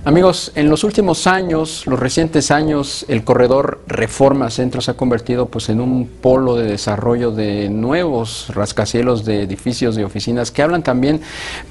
Amigos, en los últimos años, los recientes años, el corredor Reforma Centro se ha convertido pues en un polo de desarrollo de nuevos rascacielos de edificios de oficinas que hablan también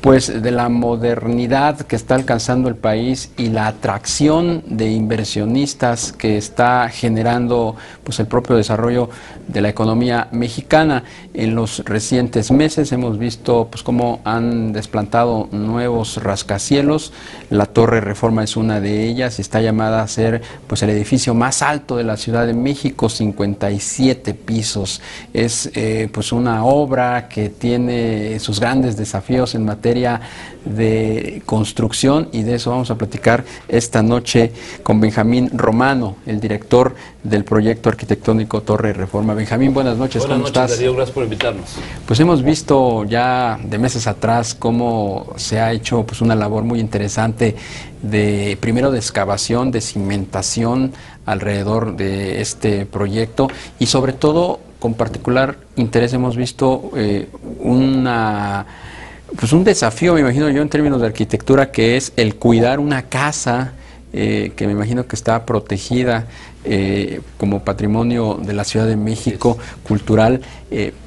pues de la modernidad que está alcanzando el país y la atracción de inversionistas que está generando pues el propio desarrollo de la economía mexicana. En los recientes meses hemos visto pues cómo han desplantado nuevos rascacielos. La Torre Reforma es una de ellas y está llamada a ser pues el edificio más alto de la Ciudad de México, 57 pisos. Es pues una obra que tiene sus grandes desafíos en materia de construcción, y de eso vamos a platicar esta noche con Benjamín Romano, el director del proyecto arquitectónico Torre Reforma. Benjamín, buenas noches. Buenas ¿Cómo noches, estás? Darío, gracias por invitarnos. Pues hemos visto ya de meses atrás cómo se ha hecho pues una labor muy interesante de primero de excavación, de cimentación alrededor de este proyecto, y sobre todo con particular interés hemos visto un desafío, me imagino yo, en términos de arquitectura, que es el cuidar una casa que me imagino que está protegida como patrimonio de la Ciudad de México, cultural,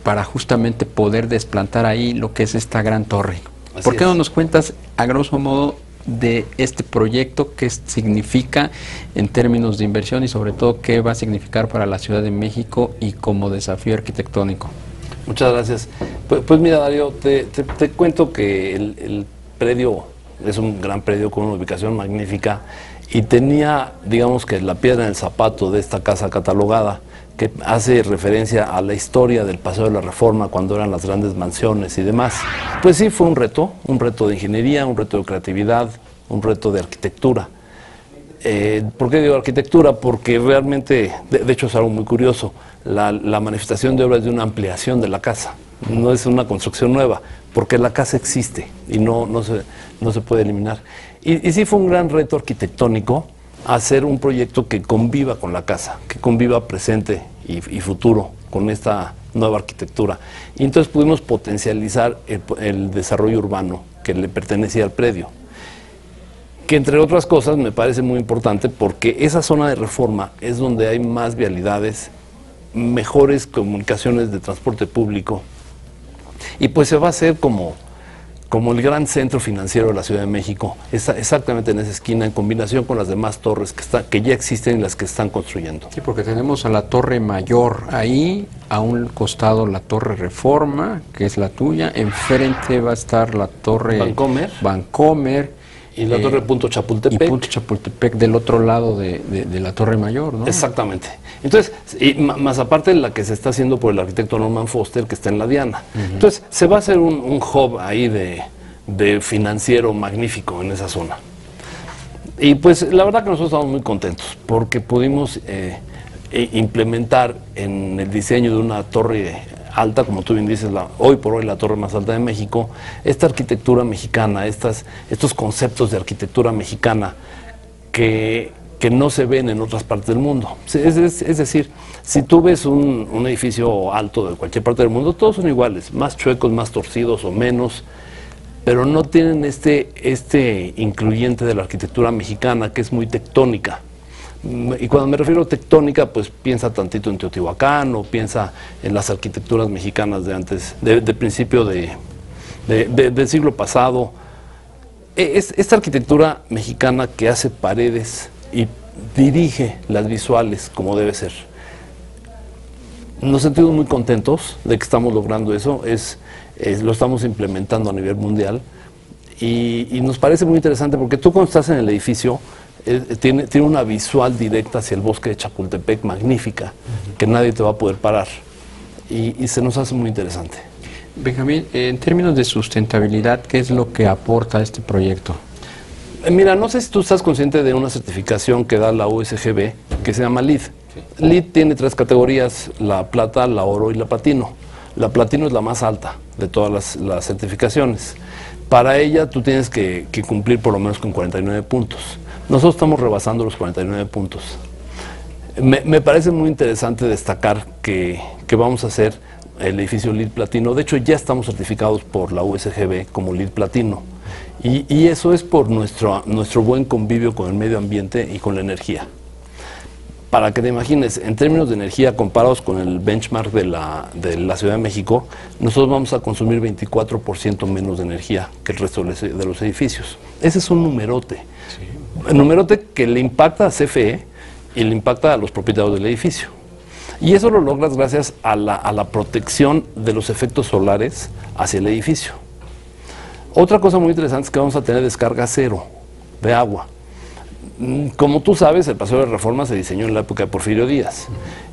para justamente poder desplantar ahí lo que es esta gran torre. ¿Por qué no nos cuentas, a grosso modo, de este proyecto, qué significa en términos de inversión y sobre todo qué va a significar para la Ciudad de México y como desafío arquitectónico? Muchas gracias. Pues mira, Darío, te cuento que el predio es un gran predio con una ubicación magnífica y tenía, digamos que la piedra en el zapato de esta casa catalogada, que hace referencia a la historia del Paseo de la Reforma cuando eran las grandes mansiones y demás. Pues sí, fue un reto de ingeniería, un reto de creatividad, un reto de arquitectura. ¿Por qué digo arquitectura? Porque realmente, de hecho es algo muy curioso, la manifestación de obra es de una ampliación de la casa, no es una construcción nueva, porque la casa existe y no se puede eliminar. Y sí fue un gran reto arquitectónico hacer un proyecto que conviva con la casa, que conviva presente y futuro con esta nueva arquitectura. Y entonces pudimos potencializar el desarrollo urbano que le pertenecía al predio, que entre otras cosas me parece muy importante porque esa zona de Reforma es donde hay más vialidades, mejores comunicaciones de transporte público, y pues se va a hacer como el gran centro financiero de la Ciudad de México, exactamente en esa esquina, en combinación con las demás torres que ya existen y las que están construyendo. Sí, porque tenemos a la Torre Mayor ahí, a un costado la Torre Reforma, que es la tuya, enfrente va a estar la Torre Vancomer y la Torre Punto Chapultepec. Y Punto Chapultepec del otro lado de la Torre Mayor, ¿no? Exactamente. Entonces, y más aparte de la que se está haciendo por el arquitecto Norman Foster, que está en la Diana. Entonces, se va a hacer un hub ahí de financiero magnífico en esa zona. Y pues la verdad que nosotros estamos muy contentos porque pudimos implementar en el diseño de una torre alta, como tú bien dices, hoy por hoy la torre más alta de México, esta arquitectura mexicana, estos conceptos de arquitectura mexicana que no se ven en otras partes del mundo. Es decir, si tú ves un edificio alto de cualquier parte del mundo, todos son iguales, más chuecos, más torcidos o menos, pero no tienen este incluyente de la arquitectura mexicana, que es muy tectónica. Y cuando me refiero a tectónica, pues piensa tantito en Teotihuacán o piensa en las arquitecturas mexicanas de antes, de principio del siglo pasado. Esta arquitectura mexicana que hace paredes y dirige las visuales como debe ser. Nos sentimos muy contentos de que estamos logrando eso, lo estamos implementando a nivel mundial y nos parece muy interesante porque tú cuando estás en el edificio tiene una visual directa hacia el bosque de Chapultepec magnífica, que nadie te va a poder parar y se nos hace muy interesante. Benjamín, en términos de sustentabilidad, ¿qué es lo que aporta este proyecto? Mira, no sé si tú estás consciente de una certificación que da la USGB que se llama LEED. LEED tiene 3 categorías, la plata, la oro y la platino. La platino es la más alta de todas las certificaciones. Para ella tú tienes que cumplir por lo menos con 49 puntos. Nosotros estamos rebasando los 49 puntos. Me parece muy interesante destacar que vamos a hacer el edificio LEED Platino. De hecho, ya estamos certificados por la USGB como LEED Platino. Y eso es por nuestro buen convivio con el medio ambiente y con la energía. Para que te imagines, en términos de energía comparados con el benchmark de la Ciudad de México, nosotros vamos a consumir 24% menos de energía que el resto de los edificios. Ese es un numerote. Sí. El numerote que le impacta a CFE y le impacta a los propietarios del edificio. Y eso lo logras gracias a la protección de los efectos solares hacia el edificio. Otra cosa muy interesante es que vamos a tener descarga cero de agua. Como tú sabes, el Paseo de Reforma se diseñó en la época de Porfirio Díaz.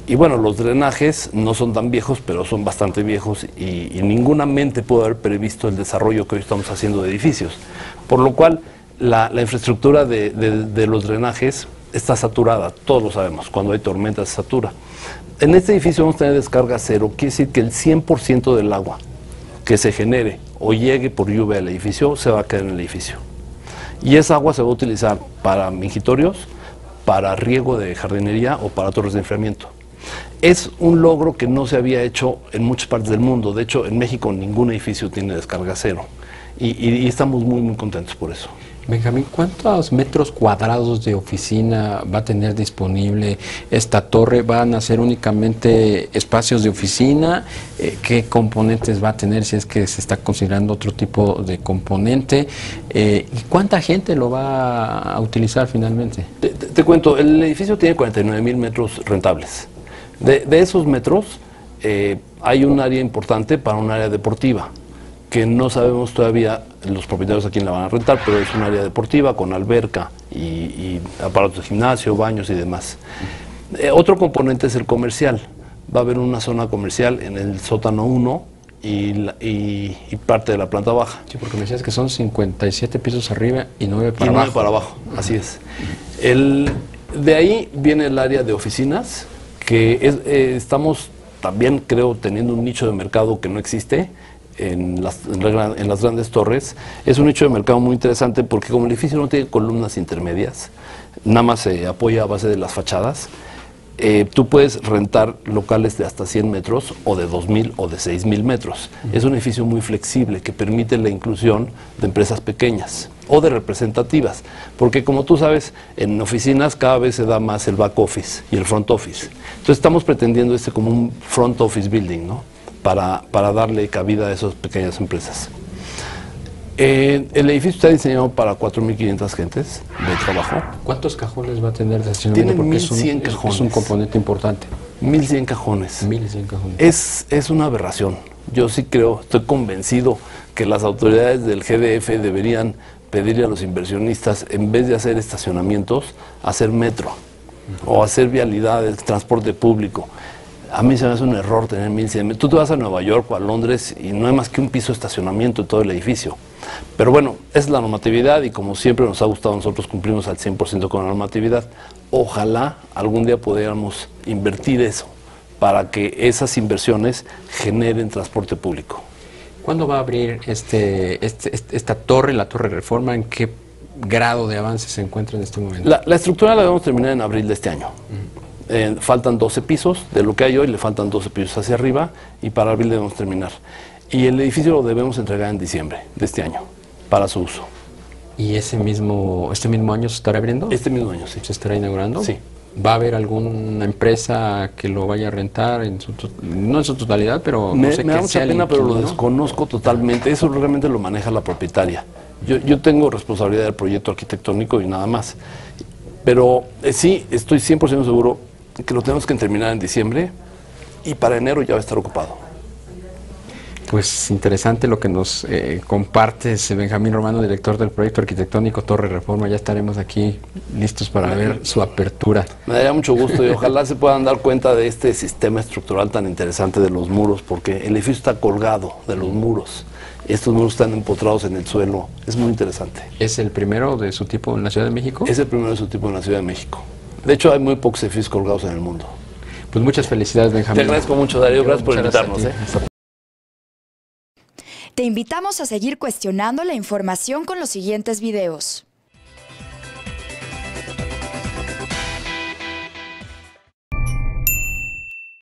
Y bueno, los drenajes no son tan viejos, pero son bastante viejos y ninguna mente puede haber previsto el desarrollo que hoy estamos haciendo de edificios. Por lo cual, la infraestructura de los drenajes está saturada, todos lo sabemos, cuando hay tormenta se satura. En este edificio vamos a tener descarga cero, quiere decir que el 100% del agua que se genere o llegue por lluvia al edificio se va a quedar en el edificio. Y esa agua se va a utilizar para mingitorios, para riego de jardinería o para torres de enfriamiento. Es un logro que no se había hecho en muchas partes del mundo. De hecho, en México ningún edificio tiene descarga cero. Y estamos muy, muy contentos por eso. Benjamín, ¿cuántos metros cuadrados de oficina va a tener disponible esta torre? ¿Van a ser únicamente espacios de oficina? ¿Qué componentes va a tener si es que se está considerando otro tipo de componente? ¿Y cuánta gente lo va a utilizar finalmente? Te cuento, el edificio tiene 49,000 metros rentables. De esos metros hay un área importante para un área deportiva, que no sabemos todavía los propietarios a quién la van a rentar, pero es un área deportiva con alberca y aparatos de gimnasio, baños y demás. Otro componente es el comercial. Va a haber una zona comercial en el sótano 1 y parte de la planta baja. Sí, porque me decías que son 57 pisos arriba y 9 para abajo. 9 para abajo, así es. De ahí viene el área de oficinas, que estamos también, creo, teniendo un nicho de mercado que no existe en las grandes torres. Es un nicho de mercado muy interesante porque como el edificio no tiene columnas intermedias, nada más se apoya a base de las fachadas, tú puedes rentar locales de hasta 100 metros o de 2,000 o de 6,000 metros. Es un edificio muy flexible que permite la inclusión de empresas pequeñas o de representativas, porque como tú sabes, en oficinas cada vez se da más el back office y el front office. Entonces estamos pretendiendo como un front office building, ¿no? Para darle cabida a esas pequeñas empresas. El edificio está diseñado para 4,500 gentes de trabajo. ¿Cuántos cajones va a tener de estacionamiento? Tiene 1,100 cajones. Es un componente importante. 1,100 cajones. 1,100 cajones. Es una aberración. Yo sí creo, estoy convencido que las autoridades del GDF deberían pedirle a los inversionistas, en vez de hacer estacionamientos, hacer metro o hacer vialidades, transporte público. A mí se me hace un error tener 1,100. Tú te vas a Nueva York o a Londres y no hay más que un piso de estacionamiento en todo el edificio. Pero bueno, es la normatividad y como siempre nos ha gustado, nosotros cumplimos al 100% con la normatividad. Ojalá algún día pudiéramos invertir eso para que esas inversiones generen transporte público. ¿Cuándo va a abrir esta torre, la Torre Reforma? ¿En qué grado de avance se encuentra en este momento? La estructura la debemos terminar en abril de este año. Faltan 12 pisos, de lo que hay hoy le faltan 12 pisos hacia arriba y para abril debemos terminar. Y el edificio lo debemos entregar en diciembre de este año para su uso. ¿Y este mismo año se estará abriendo? Este mismo año, sí. ¿Se estará inaugurando? Sí. ¿Va a haber alguna empresa que lo vaya a rentar, no en su totalidad, pero no sé me da mucha pena, pero lo desconozco totalmente. Eso realmente lo maneja la propietaria. Yo tengo responsabilidad del proyecto arquitectónico y nada más. Pero sí, estoy 100% seguro que lo tenemos que terminar en diciembre y para enero ya va a estar ocupado. Pues interesante lo que nos compartes, Benjamín Romano, director del proyecto arquitectónico Torre Reforma. Ya estaremos aquí listos para ver su apertura. Me daría mucho gusto y ojalá se puedan dar cuenta de este sistema estructural tan interesante de los muros, porque el edificio está colgado de los muros. Estos muros están empotrados en el suelo. Es muy interesante. ¿Es el primero de su tipo en la Ciudad de México? Es el primero de su tipo en la Ciudad de México. De hecho, hay muy pocos edificios colgados en el mundo. Pues muchas felicidades, Benjamín. Te agradezco mucho, Darío. Gracias por invitarnos. Te invitamos a seguir cuestionando la información con los siguientes videos.